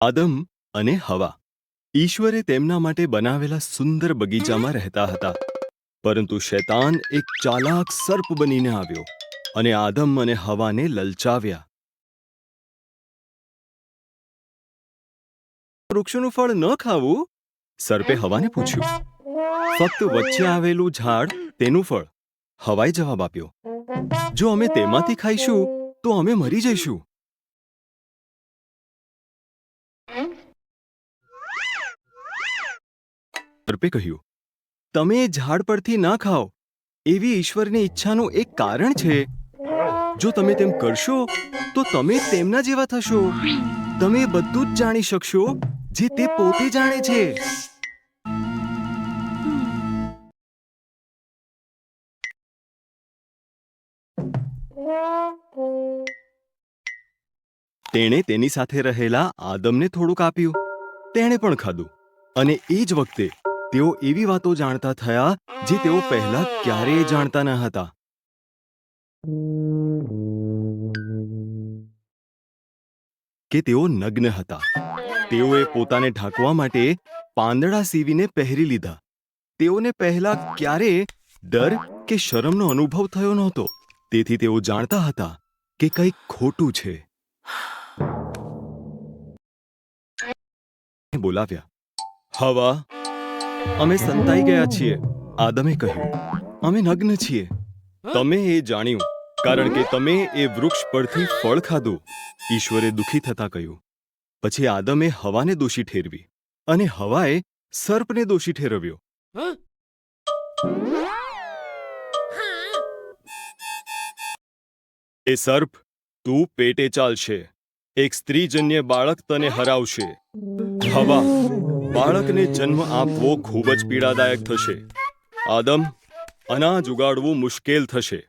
આદમ અને હવા ઈશ્વરે તેમના માટે બનાવેલા સુંદર બગીચામાં રહેતા હતા, પરંતુ શૈતાન એક ચાલાક સર્પ બનીને આવ્યો અને આદમ અને હવાને લલચાવ્યા. વૃક્ષનું ફળ ન ખાવું? સર્પે હવાને પૂછ્યું. ફક્ત વચ્ચે આવેલું ઝાડ, તેનું ફળ. હવાએ જવાબ આપ્યો, જો અમે તેમાંથી ખાઈશું તો અમે મરી જઈશું. સર્પે કહ્યું, તમે એ ઝાડ પરથી ના ખાઓ, એવી ઈશ્વરની ઈચ્છાનું એક કારણ છે. જો તમે તેમ કરશો તો તમે તેમના જેવા થશો. તમે બધું જ જાણી શકશો જે તે પોતે જાણે છે. તેણે તેની સાથે રહેલા આદમને થોડુંક આપ્યું. તેણે પણ ખાધું અને એ જ વખતે તેઓ એવી વાતો જાણતા થયા જે તેઓ પહેલા ક્યારેય જાણતા ન હતા. કે તેઓ નગ્ન હતા. તેઓએ પોતાને ઢાંકવા માટે પાંદડા સીવીને પહેરી લીધા. તેઓને પહેલા ક્યારેય ડર કે શરમનો અનુભવ થયો નહોતો. તેથી તેઓ જાણતા હતા કે કંઈક ખોટું છે. બોલાવ્યા. હવા, અમે સંતાઈ ગયા છીએ. આદમે કહ્યું, અમે નગ્ન છીએ. તમે એ જાણ્યું કારણ કે તમે એ વૃક્ષ પરથી ફળ ખાધું. ઈશ્વરે દુઃખી થતા કહ્યું. પછી આદમે હવાને દોષી ઠેરવી અને હવાએ સર્પને દોષી ઠેરવ્યો. એ સર્પ, તું પેટે ચાલશે. એક સ્ત્રીજન્ય બાળક તને હરાવશે. હવા, બાળકને જન્મ આપવો ખૂબ જ પીડાદાયક થશે. આદમ, અનાજ ઉગાડવું મુશ્કેલ થશે.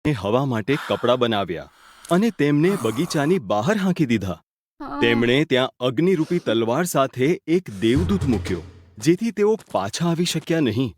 હવા માટે કપડાં બનાવ્યા અને તેમને બગીચાની બહાર હાંકી દીધા. તેમણે ત્યાં અગ્નિરૂપી તલવાર સાથે એક દેવદૂત મૂક્યો, જેથી તેઓ પાછા આવી શક્યા નહીં.